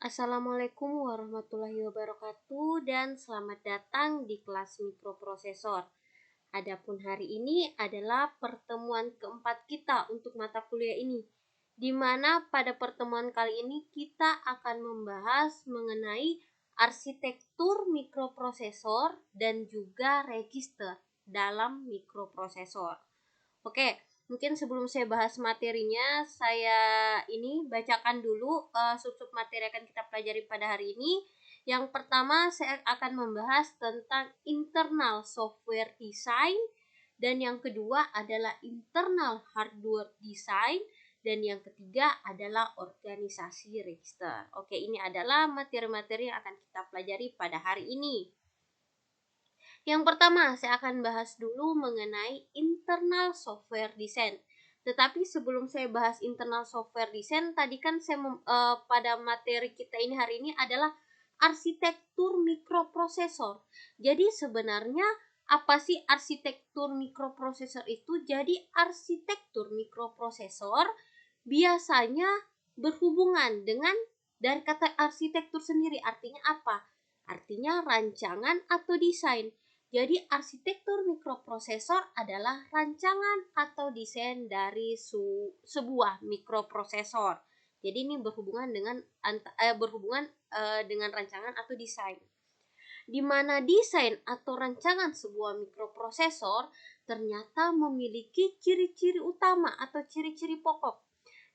Assalamualaikum warahmatullahi wabarakatuh dan selamat datang di kelas mikroprosesor. Adapun hari ini adalah pertemuan keempat kita untuk mata kuliah ini, di mana pada pertemuan kali ini kita akan membahas mengenai arsitektur mikroprosesor dan juga register dalam mikroprosesor. Oke, mungkin sebelum saya bahas materinya, saya ini bacakan dulu sub-sub materi yang akan kita pelajari pada hari ini. Yang pertama, saya akan membahas tentang internal software design, dan yang kedua adalah internal hardware design, dan yang ketiga adalah organisasi register. Oke, ini adalah materi-materi yang akan kita pelajari pada hari ini. Yang pertama, saya akan bahas dulu mengenai internal software design. Tetapi sebelum saya bahas internal software design, tadi kan saya pada materi kita ini hari ini adalah arsitektur mikroprosesor. Jadi sebenarnya apa sih arsitektur mikroprosesor itu? Jadi arsitektur mikroprosesor biasanya berhubungan dengan dari kata arsitektur sendiri. Artinya apa? Artinya rancangan atau desain. Jadi arsitektur mikroprosesor adalah rancangan atau desain dari sebuah mikroprosesor. Jadi ini berhubungan dengan rancangan atau desain. Di mana desain atau rancangan sebuah mikroprosesor ternyata memiliki ciri-ciri utama atau ciri-ciri pokok.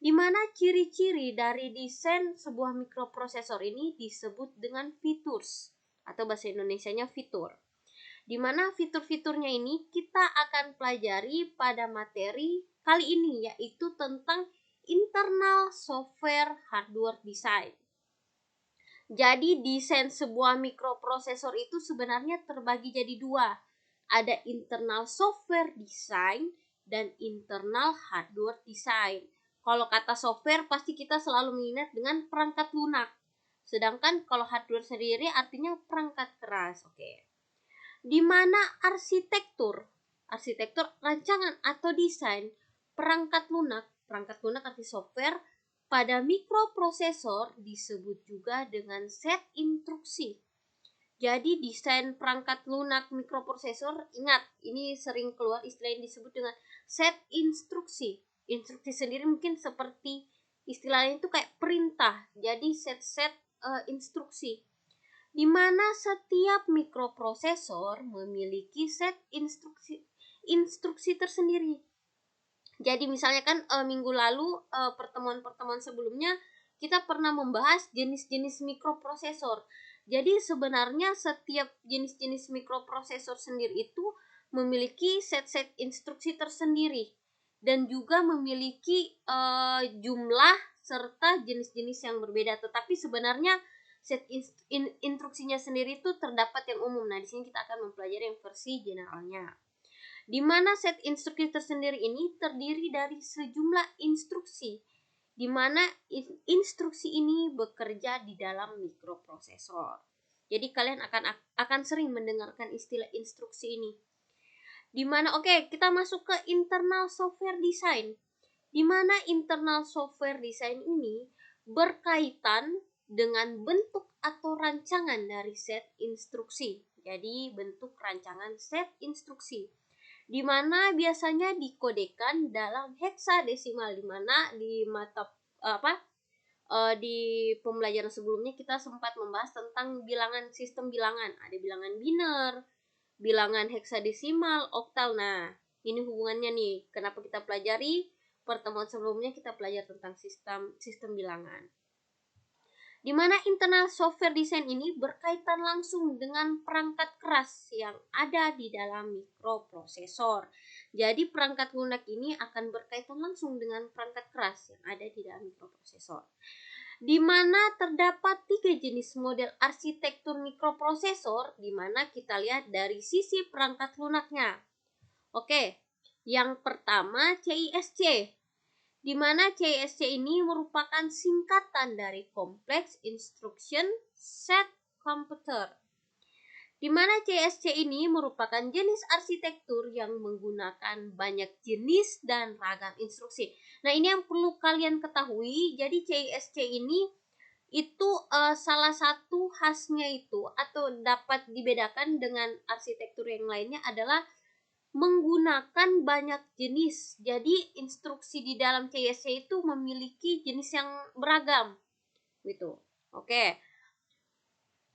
Di mana ciri-ciri dari desain sebuah mikroprosesor ini disebut dengan features atau bahasa Indonesianya fitur. Di mana fitur-fiturnya ini kita akan pelajari pada materi kali ini, yaitu tentang internal software hardware design. Jadi desain sebuah mikroprosesor itu sebenarnya terbagi jadi dua. Ada internal software design dan internal hardware design. Kalau kata software pasti kita selalu mengingat dengan perangkat lunak. Sedangkan kalau hardware sendiri artinya perangkat keras. Oke. Di mana arsitektur rancangan atau desain perangkat lunak arti software pada mikroprosesor disebut juga dengan set instruksi. Jadi desain perangkat lunak mikroprosesor, ingat ini sering keluar istilah yang disebut dengan set instruksi. Instruksi sendiri mungkin seperti istilahnya itu kayak perintah. Jadi set instruksi, di mana setiap mikroprosesor memiliki set instruksi tersendiri. Jadi misalnya kan minggu lalu pertemuan sebelumnya kita pernah membahas jenis-jenis mikroprosesor. Jadi sebenarnya setiap jenis-jenis mikroprosesor sendiri itu memiliki set-set instruksi tersendiri dan juga memiliki jumlah serta jenis-jenis yang berbeda. Tetapi sebenarnya set instruksinya sendiri itu terdapat yang umum. Nah, di sini kita akan mempelajari yang versi generalnya. Di mana set instruksi tersendiri ini terdiri dari sejumlah instruksi, di mana instruksi ini bekerja di dalam mikroprosesor. Jadi kalian akan sering mendengarkan istilah instruksi ini. Di mana kita masuk ke internal software design. Di mana internal software design ini berkaitan dengan bentuk atau rancangan dari set instruksi. Jadi bentuk rancangan set instruksi, di mana biasanya dikodekan dalam heksadesimal, di mana di di pembelajaran sebelumnya kita sempat membahas tentang bilangan, sistem bilangan. Ada bilangan biner, bilangan heksadesimal, oktal. Nah, ini hubungannya nih. Kenapa kita pelajari? Pertemuan sebelumnya kita pelajari tentang sistem bilangan. Di mana internal software design ini berkaitan langsung dengan perangkat keras yang ada di dalam mikroprosesor. Jadi perangkat lunak ini akan berkaitan langsung dengan perangkat keras yang ada di dalam mikroprosesor. Di mana terdapat 3 jenis model arsitektur mikroprosesor, di mana kita lihat dari sisi perangkat lunaknya. Oke, yang pertama CISC, di mana CISC ini merupakan singkatan dari Complex Instruction Set Computer. Di mana CISC ini merupakan jenis arsitektur yang menggunakan banyak jenis dan ragam instruksi. Nah, ini yang perlu kalian ketahui. Jadi CISC ini Itu salah satu khasnya itu atau dapat dibedakan dengan arsitektur yang lainnya adalah menggunakan banyak jenis. Jadi instruksi di dalam CSC itu memiliki jenis yang beragam gitu. Oke.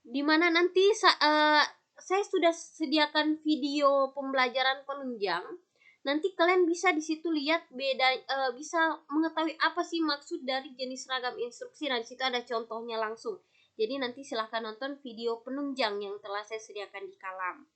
Dimana nanti saya sudah sediakan video pembelajaran penunjang. Nanti kalian bisa di situ lihat bisa mengetahui apa sih maksud dari jenis ragam instruksi. Nah, di situ ada contohnya langsung. Jadi nanti silahkan nonton video penunjang yang telah saya sediakan di kolom.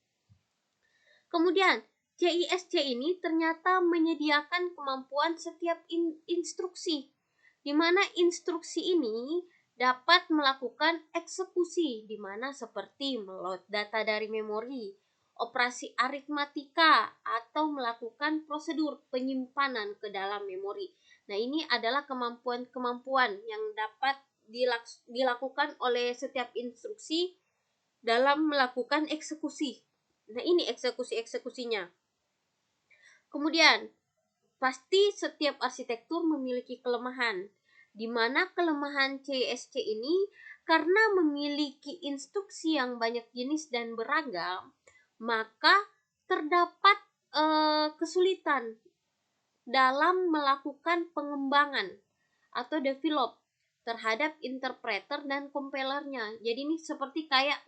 Kemudian CISC ini ternyata menyediakan kemampuan setiap instruksi, di mana instruksi ini dapat melakukan eksekusi, di mana seperti meload data dari memori, operasi aritmatika, atau melakukan prosedur penyimpanan ke dalam memori. Nah, ini adalah kemampuan-kemampuan yang dapat dilakukan oleh setiap instruksi dalam melakukan eksekusi. Nah, ini eksekusi-eksekusinya. Kemudian, pasti setiap arsitektur memiliki kelemahan, di mana kelemahan CISC ini karena memiliki instruksi yang banyak jenis dan beragam, maka terdapat kesulitan dalam melakukan pengembangan atau develop terhadap interpreter dan compilernya. Jadi ini seperti kayak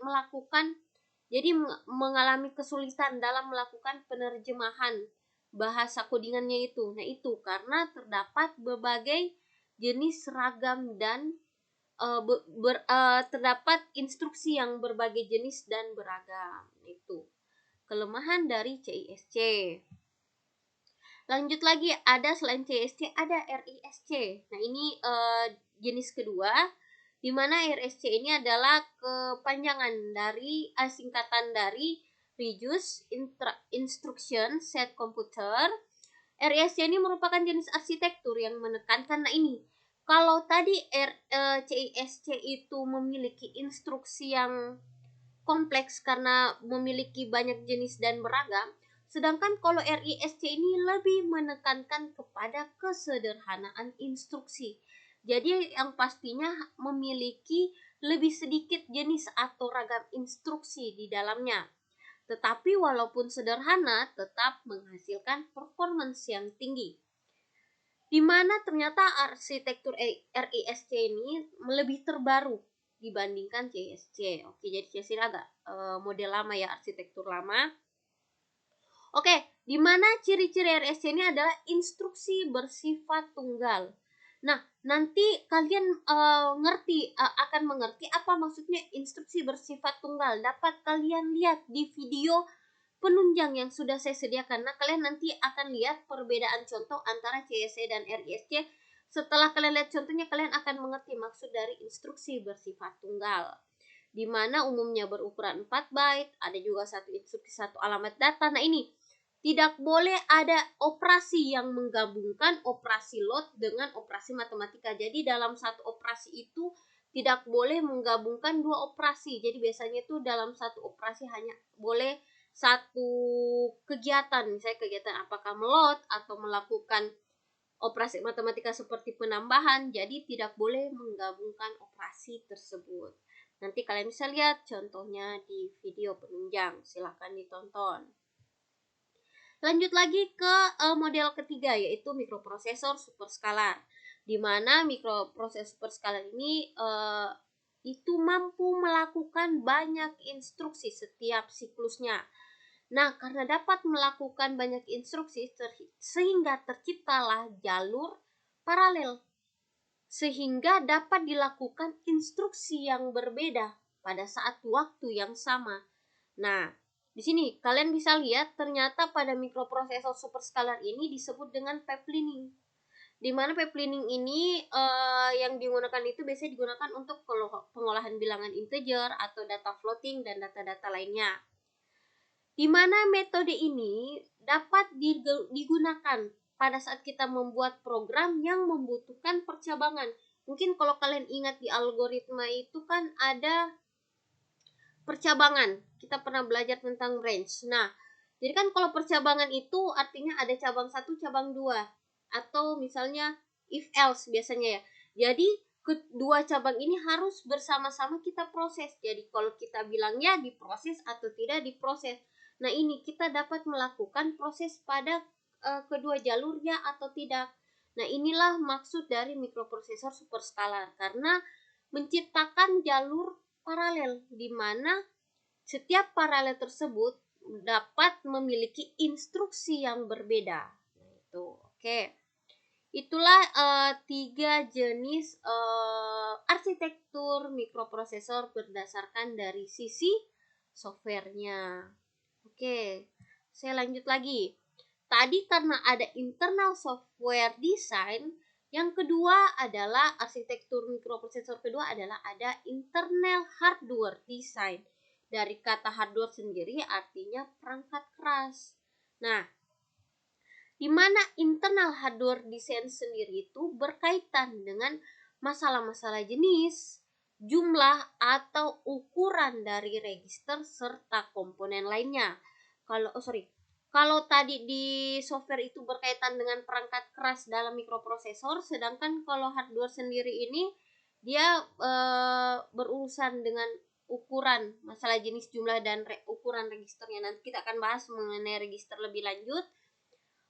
mengalami kesulitan dalam melakukan penerjemahan bahasa codingannya itu. Nah, itu karena terdapat berbagai jenis ragam dan terdapat instruksi yang berbagai jenis dan beragam. Itu kelemahan dari CISC. Lanjut lagi, ada selain CISC ada RISC. Nah, ini jenis kedua, di mana RISC ini adalah kepanjangan dari singkatan dari Reduced Instruction Set Computer. RISC ini merupakan jenis arsitektur yang menekankan, nah ini, kalau tadi CISC itu memiliki instruksi yang kompleks karena memiliki banyak jenis dan beragam, sedangkan kalau RISC ini lebih menekankan kepada kesederhanaan instruksi. Jadi yang pastinya memiliki lebih sedikit jenis atau ragam instruksi di dalamnya. Tetapi walaupun sederhana, tetap menghasilkan performance yang tinggi. Di mana ternyata arsitektur RISC ini lebih terbaru dibandingkan CISC. Oke, jadi CISC agak model lama ya, arsitektur lama. Oke, di mana ciri-ciri RISC ini adalah instruksi bersifat tunggal. Nah, nanti kalian akan mengerti apa maksudnya instruksi bersifat tunggal. Dapat kalian lihat di video penunjang yang sudah saya sediakan. Nah, kalian nanti akan lihat perbedaan contoh antara CISC dan RISC. Setelah kalian lihat contohnya, kalian akan mengerti maksud dari instruksi bersifat tunggal, di mana umumnya berukuran 4 byte, ada juga satu instruksi, satu alamat data. Nah, ini tidak boleh ada operasi yang menggabungkan operasi load dengan operasi matematika. Jadi dalam satu operasi itu tidak boleh menggabungkan dua operasi. Jadi biasanya itu dalam satu operasi hanya boleh satu kegiatan, misalnya kegiatan apakah meload atau melakukan operasi matematika seperti penambahan. Jadi tidak boleh menggabungkan operasi tersebut. Nanti kalian bisa lihat contohnya di video penunjang, silahkan ditonton. Lanjut lagi ke model ketiga, yaitu mikroprosesor superskalar, di mana mikroprosesor superskalar ini itu mampu melakukan banyak instruksi setiap siklusnya. Nah, karena dapat melakukan banyak instruksi sehingga terciptalah jalur paralel, sehingga dapat dilakukan instruksi yang berbeda pada saat waktu yang sama. Nah, di sini kalian bisa lihat ternyata pada mikroprosesor superskalar ini disebut dengan pipelining. Di mana pipelining ini yang digunakan itu biasanya digunakan untuk pengolahan bilangan integer atau data floating dan data-data lainnya. Di mana metode ini dapat digunakan pada saat kita membuat program yang membutuhkan percabangan. Mungkin kalau kalian ingat di algoritma itu kan ada percabangan. Kita pernah belajar tentang range. Nah, jadi kan kalau percabangan itu artinya ada cabang 1, cabang 2. Atau misalnya if else biasanya ya. Jadi kedua cabang ini harus bersama-sama kita proses. Jadi kalau kita bilangnya diproses atau tidak diproses. Nah, ini kita dapat melakukan proses pada kedua jalurnya atau tidak. Nah, inilah maksud dari mikroprosesor superskalar, karena menciptakan jalur paralel di mana setiap paralel tersebut dapat memiliki instruksi yang berbeda. Nah, itu oke. Itulah 3 jenis arsitektur mikroprosesor berdasarkan dari sisi softwarenya. Oke, saya lanjut lagi. Tadi karena ada internal software design, yang kedua adalah arsitektur mikroprosesor kedua adalah ada internal hardware design. Dari kata hardware sendiri artinya perangkat keras. Nah, di mana internal hardware design sendiri itu berkaitan dengan masalah-masalah jenis, jumlah atau ukuran dari register serta komponen lainnya. Kalau tadi di software itu berkaitan dengan perangkat keras dalam mikroprosesor, sedangkan kalau hardware sendiri ini dia berurusan dengan ukuran, masalah jenis, jumlah dan ukuran registernya. Nanti kita akan bahas mengenai register lebih lanjut.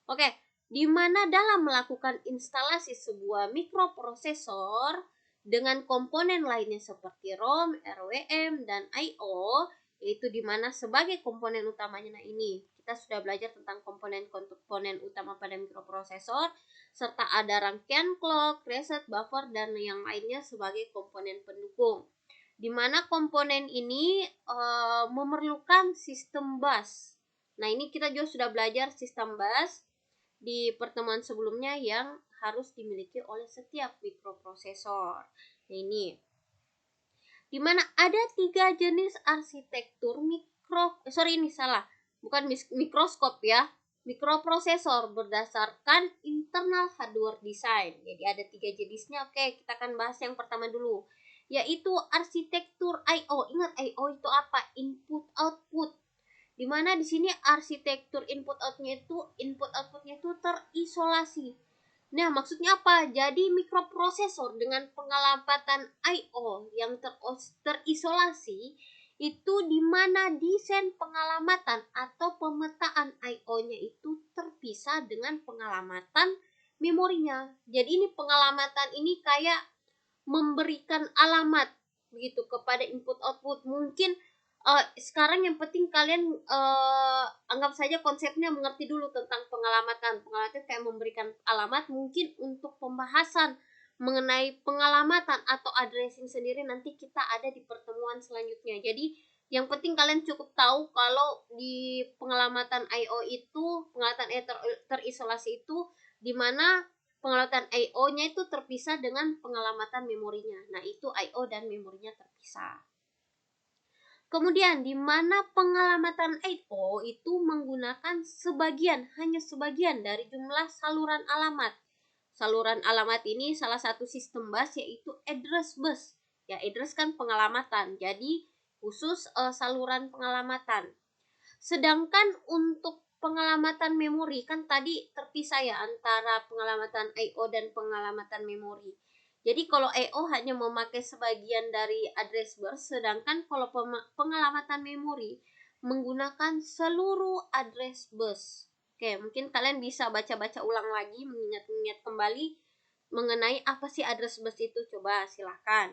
Oke, di mana dalam melakukan instalasi sebuah mikroprosesor dengan komponen lainnya seperti ROM, RWM, dan I/O, yaitu di mana sebagai komponen utamanya. Nah, ini kita sudah belajar tentang komponen utama pada mikroprosesor, serta ada rangkaian clock, reset, buffer, dan yang lainnya sebagai komponen pendukung. Di mana komponen ini memerlukan sistem bus. Nah, ini kita juga sudah belajar sistem bus di pertemuan sebelumnya yang harus dimiliki oleh setiap mikroprosesor. Nah, ini dimana ada 3 jenis arsitektur mikroskop ya, mikroprosesor berdasarkan internal hardware design. Jadi ada 3 jenisnya. Oke, kita akan bahas yang pertama dulu, yaitu arsitektur I/O. Ingat I/O itu apa? Input output. Dimana di sini arsitektur input outputnya itu terisolasi. Nah, maksudnya apa? Jadi mikroprosesor dengan pengelambatan I/O yang terisolasi itu dimana desain pengelamatan atau pemetaan I/O-nya itu terpisah dengan pengelamatan memorinya. Jadi ini pengelamatan ini kayak memberikan alamat begitu kepada input output. Mungkin sekarang yang penting kalian anggap saja konsepnya mengerti dulu tentang pengelamatan. Pengelamatan kayak memberikan alamat. Mungkin untuk pembahasan mengenai pengelamatan atau addressing sendiri nanti kita ada di pertemuan selanjutnya. Jadi yang penting kalian cukup tahu kalau di pengelamatan I/O itu, pengelamatan terisolasi itu di mana pengelamatan I/O-nya itu terpisah dengan pengelamatan memorinya. Nah, itu I/O dan memorinya terpisah. Kemudian di mana pengelamatan I/O itu menggunakan hanya sebagian dari jumlah saluran alamat. Saluran alamat ini salah satu sistem bus yaitu address bus. Ya, address kan pengelamatan. Jadi khusus saluran pengelamatan. Sedangkan untuk pengelamatan memori kan tadi terpisah ya antara pengelamatan I/O dan pengelamatan memori. Jadi kalau I/O hanya memakai sebagian dari address bus, sedangkan kalau pengelamatan memori menggunakan seluruh address bus. Oke, mungkin kalian bisa baca-baca ulang lagi, mengingat-ingat kembali mengenai apa sih address bus itu. Coba silahkan.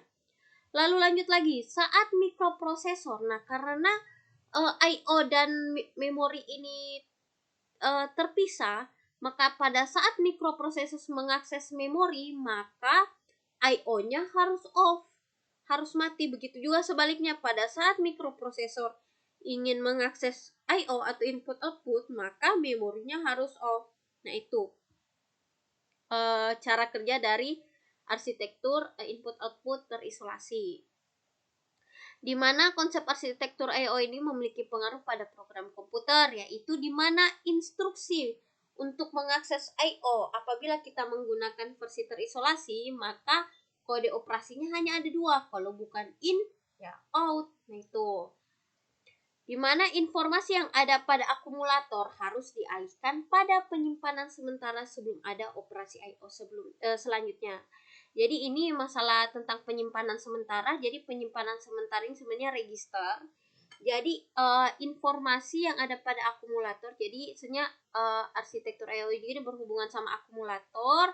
Lalu lanjut lagi, saat mikroprosesor. Nah, karena I/O dan memori ini terpisah, maka pada saat mikroprosesor mengakses memori, maka I/O-nya harus off, harus mati. Begitu juga sebaliknya, pada saat mikroprosesor ingin mengakses I/O atau input output, maka memorinya harus off. Nah, itu cara kerja dari arsitektur input output terisolasi. Di mana konsep arsitektur I/O ini memiliki pengaruh pada program komputer, yaitu di mana instruksi untuk mengakses I/O apabila kita menggunakan versi terisolasi, maka kode operasinya hanya ada 2, kalau bukan in ya out. Nah, itu di mana informasi yang ada pada akumulator harus dialihkan pada penyimpanan sementara sebelum ada operasi I/O selanjutnya. Jadi ini masalah tentang penyimpanan sementara. Jadi penyimpanan sementara ini sebenarnya register. Jadi informasi yang ada pada akumulator. Jadi sebenarnya arsitektur I/O ini berhubungan sama akumulator.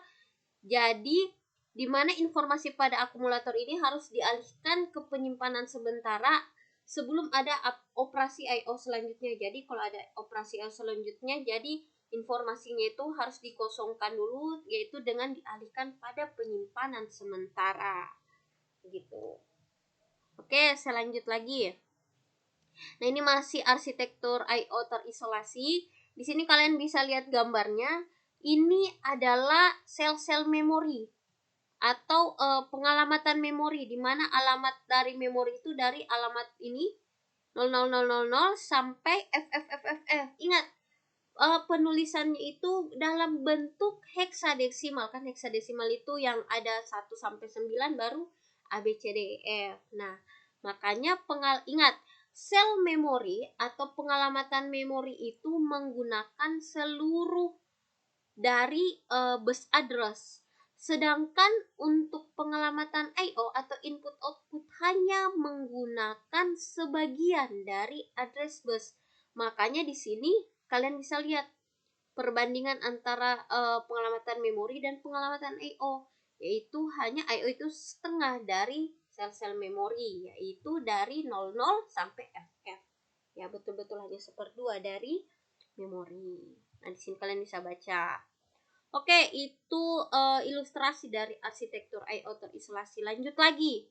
Jadi di mana informasi pada akumulator ini harus dialihkan ke penyimpanan sementara sebelum ada operasi I/O selanjutnya. Jadi kalau ada operasi I/O selanjutnya, jadi informasinya itu harus dikosongkan dulu, yaitu dengan dialihkan pada penyimpanan sementara. Gitu. Oke, saya lanjut lagi. Nah, ini masih arsitektur I/O terisolasi. Di sini kalian bisa lihat gambarnya. Ini adalah sel-sel memori atau pengalamatan memori, di mana alamat dari memori itu dari alamat ini 00000 sampai FFFFF. Ingat, penulisannya itu dalam bentuk heksadesimal. Kan heksadesimal itu yang ada 1 sampai 9 baru A B C D E F. Nah, makanya ingat, sel memori atau pengalamatan memori itu menggunakan seluruh dari bus address. Sedangkan untuk pengalamatan I/O atau input output hanya menggunakan sebagian dari address bus. Makanya di sini kalian bisa lihat perbandingan antara pengalamatan memori dan pengalamatan I/O, yaitu hanya I/O itu setengah dari sel-sel memori, yaitu dari 00 sampai FF. Ya, betul-betul hanya seperdua dari memori. Nah, di sini kalian bisa baca. Oke, itu ilustrasi dari arsitektur I/O terisolasi. Lanjut lagi,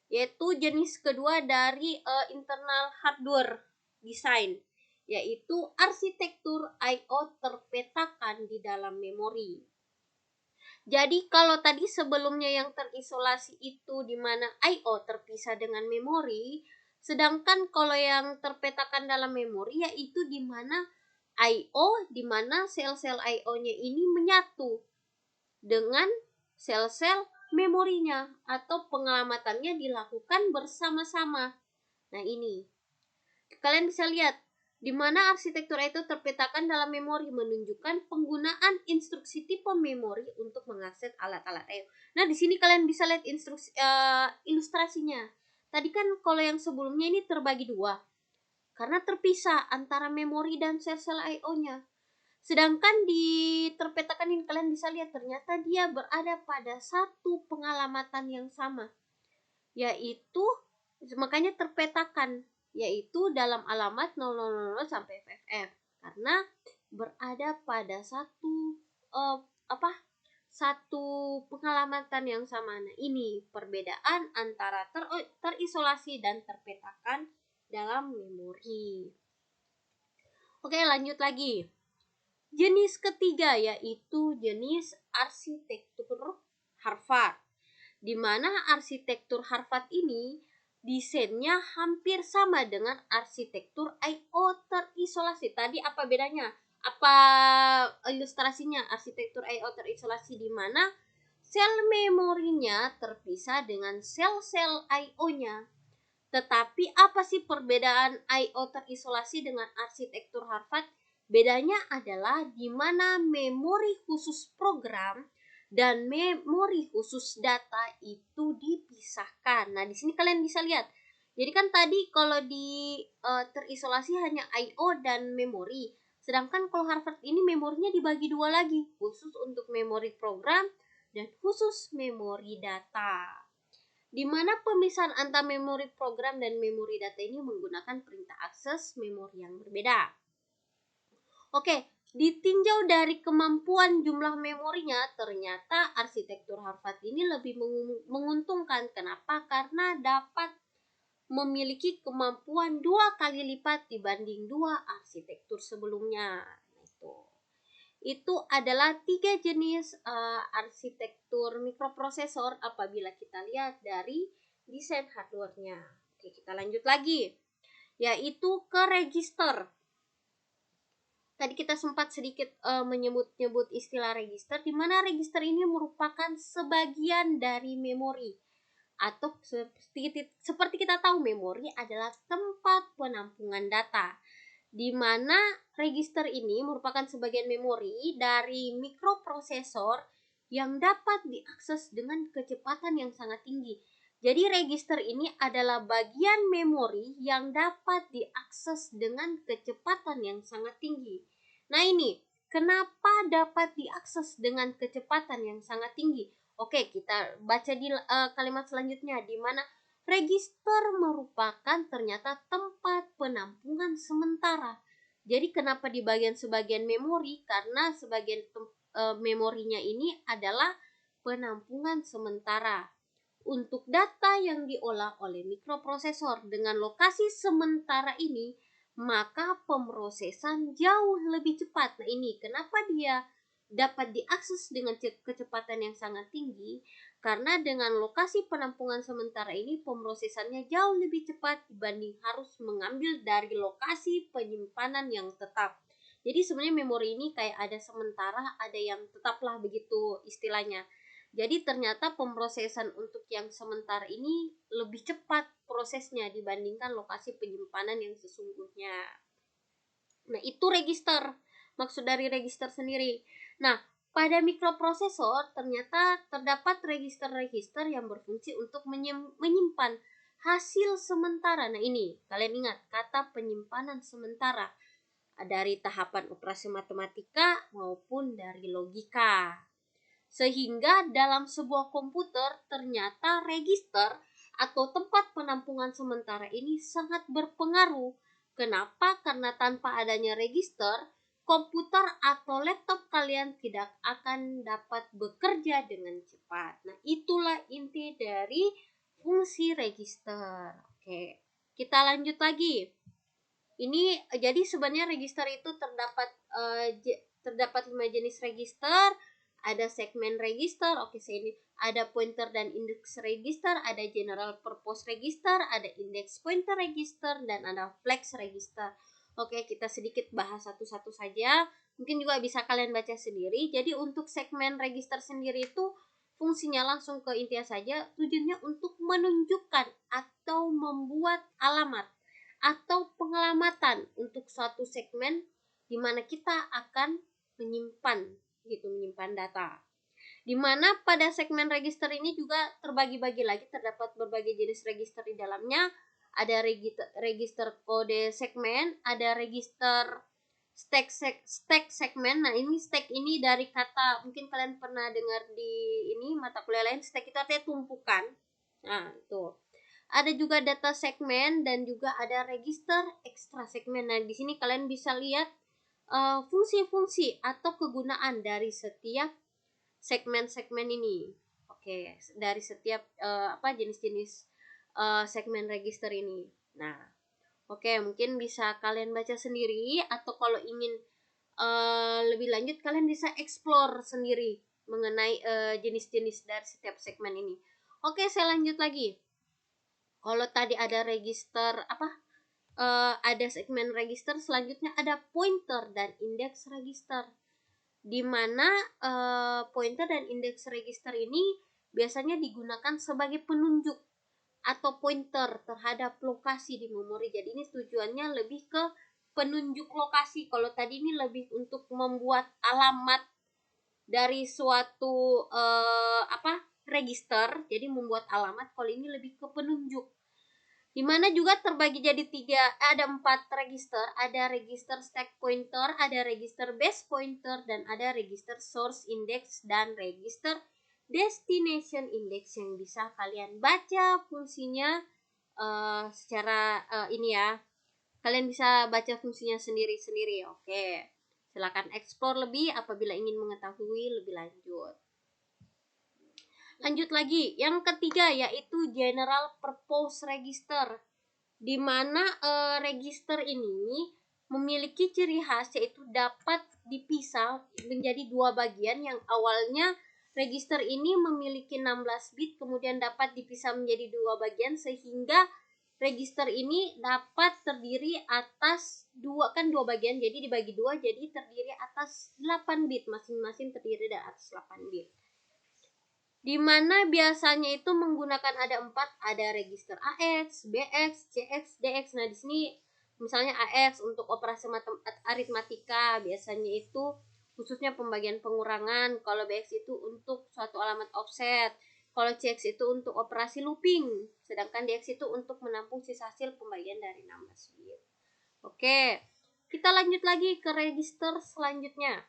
yaitu jenis kedua dari internal hardware design, yaitu arsitektur I/O terpetakan di dalam memori. Jadi kalau tadi sebelumnya yang terisolasi itu di mana I/O terpisah dengan memori, sedangkan kalau yang terpetakan dalam memori yaitu di mana I/O, di mana sel-sel I/O-nya ini menyatu dengan sel-sel memorinya atau pengalamatannya dilakukan bersama-sama. Nah, ini kalian bisa lihat di mana arsitektur itu terpetakan dalam memori menunjukkan penggunaan instruksi tipe memori untuk mengakses alat-alat I/O. Nah, di sini kalian bisa lihat ilustrasinya. Tadi kan kalau yang sebelumnya ini terbagi dua karena terpisah antara memori dan sel-sel I/O-nya. Sedangkan di terpetakan ini kalian bisa lihat ternyata dia berada pada satu pengalamatan yang sama, yaitu makanya terpetakan, yaitu dalam alamat 000 sampai FFF karena berada pada satu pengalamatan yang sama. Nah, ini perbedaan antara terisolasi dan terpetakan dalam memori. Oke, lanjut lagi. Jenis ketiga yaitu jenis arsitektur Harvard, di mana arsitektur Harvard ini desainnya hampir sama dengan arsitektur I/O terisolasi. Tadi apa bedanya? Apa ilustrasinya? Arsitektur I/O terisolasi di mana sel memorinya terpisah dengan sel-sel I/O-nya. Tetapi apa sih perbedaan I/O terisolasi dengan arsitektur Harvard? Bedanya adalah di mana memori khusus program dan memori khusus data itu dipisahkan. Nah, di sini kalian bisa lihat. Jadi kan tadi kalau di terisolasi hanya I/O dan memori. Sedangkan kalau Harvard ini memorinya dibagi dua lagi, khusus untuk memori program dan khusus memori data, di mana pemisahan antara memori program dan memori data ini menggunakan perintah akses memori yang berbeda. Oke, ditinjau dari kemampuan jumlah memorinya, ternyata arsitektur Harvard ini lebih menguntungkan. Kenapa? Karena dapat memiliki kemampuan 2 kali lipat dibanding 2 arsitektur sebelumnya. Itu adalah 3 jenis arsitektur mikroprosesor apabila kita lihat dari desain hardware-nya. Oke, kita lanjut lagi, yaitu ke register. Tadi kita sempat sedikit menyebut istilah register, di mana register ini merupakan sebagian dari memori. atau seperti kita tahu memori adalah tempat penampungan data, di mana register ini merupakan sebagian memori dari mikroprosesor yang dapat diakses dengan kecepatan yang sangat tinggi. Jadi register ini adalah bagian memori yang dapat diakses dengan kecepatan yang sangat tinggi. Nah ini, kenapa dapat diakses dengan kecepatan yang sangat tinggi? Oke, kita baca di kalimat selanjutnya, di mana register merupakan ternyata tempat penampungan sementara. Jadi kenapa di bagian sebagian memori? Karena sebagian memorinya ini adalah penampungan sementara untuk data yang diolah oleh mikroprosesor. Dengan lokasi sementara ini, maka pemrosesan jauh lebih cepat. Nah ini kenapa dia dapat diakses dengan kecepatan yang sangat tinggi, karena dengan lokasi penampungan sementara ini pemrosesannya jauh lebih cepat dibanding harus mengambil dari lokasi penyimpanan yang tetap. Jadi sebenarnya memori ini kayak ada sementara, ada yang tetaplah, begitu istilahnya. Jadi ternyata pemrosesan untuk yang sementara ini lebih cepat prosesnya dibandingkan lokasi penyimpanan yang sesungguhnya. Nah, itu register. Maksud dari register sendiri. Nah, pada mikroprosesor ternyata terdapat register-register yang berfungsi untuk menyimpan hasil sementara. Nah, ini kalian ingat kata penyimpanan sementara dari tahapan operasi matematika maupun dari logika. Sehingga dalam sebuah komputer ternyata register atau tempat penampungan sementara ini sangat berpengaruh. Kenapa? Karena tanpa adanya register, komputer atau laptop kalian tidak akan dapat bekerja dengan cepat. Nah, itulah inti dari fungsi register. Oke, kita lanjut lagi. Ini jadi sebenarnya register itu terdapat 5 jenis register. Ada segmen register, oke ini ada pointer dan index register, ada general purpose register, ada index pointer register, dan ada flex register. Oke, kita sedikit bahas satu-satu saja. Mungkin juga bisa kalian baca sendiri. Jadi untuk segmen register sendiri itu fungsinya langsung ke intinya saja, tujuannya untuk menunjukkan atau membuat alamat atau pengelamatan untuk suatu segmen di mana kita akan menyimpan data. Di mana pada segmen register ini juga terbagi-bagi lagi, terdapat berbagai jenis register di dalamnya. Ada register kode segmen, ada register stack segmen. Nah, ini stack ini dari kata, mungkin kalian pernah dengar di ini mata kuliah lain, stack itu artinya tumpukan. Nah, itu. Ada juga data segmen dan juga ada register ekstra segmen. Nah, di sini kalian bisa lihat fungsi-fungsi atau kegunaan dari setiap segmen-segmen ini. Oke, dari setiap jenis-jenis segmen register ini. Nah, oke, mungkin bisa kalian baca sendiri, atau kalau ingin lebih lanjut kalian bisa explore sendiri mengenai jenis-jenis dari setiap segmen ini. Oke, saya lanjut lagi. Kalau tadi ada register ada segmen register, selanjutnya ada pointer dan index register, di mana pointer dan index register ini biasanya digunakan sebagai penunjuk atau pointer terhadap lokasi di memori. Jadi ini tujuannya lebih ke penunjuk lokasi. Kalau tadi ini lebih untuk membuat alamat dari suatu register, jadi membuat alamat. Kalau ini lebih ke penunjuk, di mana juga terbagi jadi ada 4 register. Ada register stack pointer, ada register base pointer, dan ada register source index dan register destination index yang bisa kalian baca fungsinya secara ini ya. Kalian bisa baca fungsinya sendiri-sendiri. Oke, silakan explore lebih apabila ingin mengetahui lebih lanjut. Lanjut lagi, yang ketiga yaitu general purpose register, di mana register ini memiliki ciri khas yaitu dapat dipisah menjadi 2 bagian. Yang awalnya register ini memiliki 16 bit, kemudian dapat dipisah menjadi 2 bagian, sehingga register ini dapat terdiri atas 2 bagian, jadi dibagi 2, jadi terdiri atas 8 bit, masing-masing terdiri dari atas 8 bit. di mana biasanya itu menggunakan ada 4, ada register AX, BX, CX, DX. Nah, di sini misalnya AX untuk operasi aritmatika, biasanya itu khususnya pembagian pengurangan. Kalau BX itu untuk suatu alamat offset. Kalau CX itu untuk operasi looping, sedangkan DX itu untuk menampung sisa hasil pembagian dari 16 bit. Oke, kita lanjut lagi ke register selanjutnya.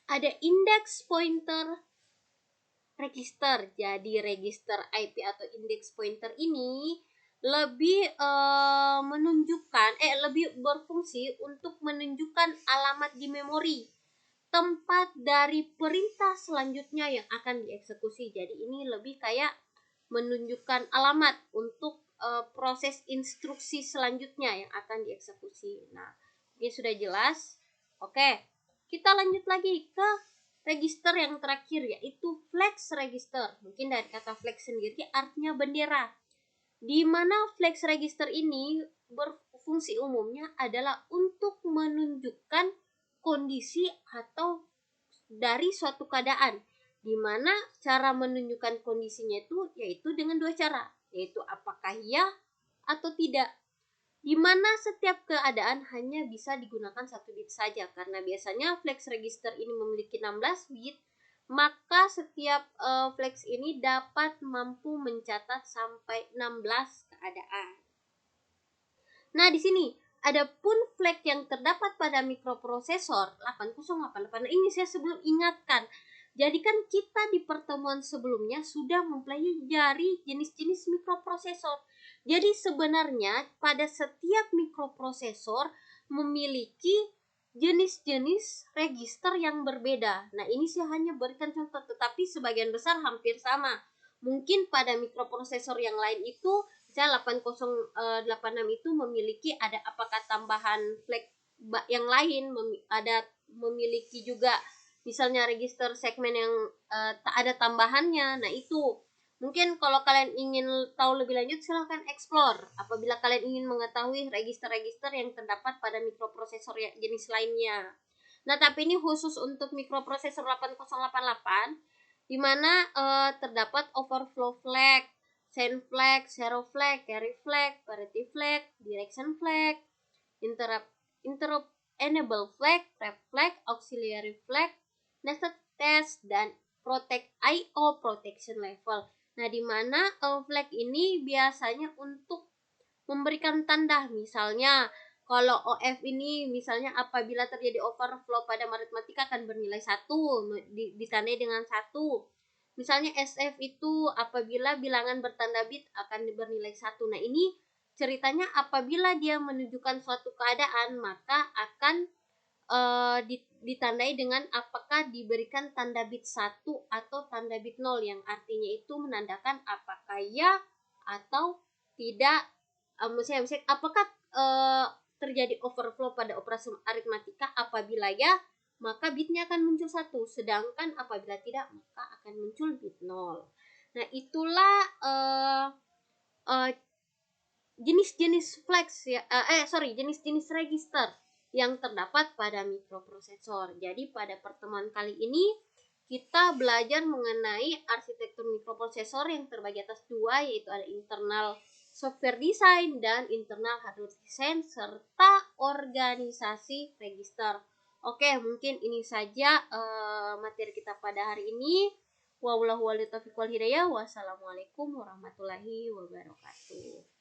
Ada index pointer register. Jadi register IP atau index pointer ini lebih lebih berfungsi untuk menunjukkan alamat di memori, tempat dari perintah selanjutnya yang akan dieksekusi. Jadi ini lebih kayak menunjukkan alamat untuk proses instruksi selanjutnya yang akan dieksekusi. Nah, ini sudah jelas. Oke, kita lanjut lagi ke register yang terakhir, yaitu flex register. Mungkin dari kata flex sendiri artinya bendera. Di mana flex register ini berfungsi umumnya adalah untuk menunjukkan kondisi atau dari suatu keadaan, di mana cara menunjukkan kondisinya itu yaitu dengan dua cara, yaitu apakah ya atau tidak, di mana setiap keadaan hanya bisa digunakan 1 bit saja. Karena biasanya flex register ini memiliki 16 bit, maka setiap flex ini dapat mampu mencatat sampai 16 keadaan. Nah, di sini adapun flag yang terdapat pada mikroprosesor 8088. Ini saya sebelum ingatkan. Jadi kan kita di pertemuan sebelumnya sudah mempelajari jenis-jenis mikroprosesor. Jadi sebenarnya pada setiap mikroprosesor memiliki jenis-jenis register yang berbeda. Nah, ini saya hanya berikan contoh, tetapi sebagian besar hampir sama. Mungkin pada mikroprosesor yang lain itu misalnya 8086 itu memiliki ada apakah tambahan flag yang lain, ada memiliki juga misalnya register segmen yang tak ada tambahannya. Nah, itu mungkin kalau kalian ingin tahu lebih lanjut silahkan explore apabila kalian ingin mengetahui register-register yang terdapat pada mikroprosesor jenis lainnya. Nah, tapi ini khusus untuk mikroprosesor 8088 di mana terdapat overflow flag, send flag, zero flag, carry flag, parity flag, direction flag, interrupt enable flag, wrap flag, auxiliary flag, nested test, dan protect IO protection level. Nah, di mana flag ini biasanya untuk memberikan tanda, misalnya kalau OF ini misalnya apabila terjadi overflow pada aritmatika akan bernilai 1, ditandai dengan 1. Misalnya SF itu apabila bilangan bertanda bit akan bernilai 1. Nah, ini ceritanya apabila dia menunjukkan suatu keadaan maka akan ditandai dengan apakah diberikan tanda bit 1 atau tanda bit 0, yang artinya itu menandakan apakah ya atau tidak. Misalnya apakah terjadi overflow pada operasi aritmatika. Apabila ya, maka bitnya akan muncul 1, sedangkan apabila tidak maka akan muncul bit 0. Nah, itulah jenis-jenis flex ya, jenis-jenis register yang terdapat pada mikroprosesor. Jadi pada pertemuan kali ini kita belajar mengenai arsitektur mikroprosesor yang terbagi atas 2, yaitu ada internal software design dan internal hardware design serta organisasi register. Oke, mungkin ini saja materi kita pada hari ini. Wassalamualaikum warahmatullahi wabarakatuh.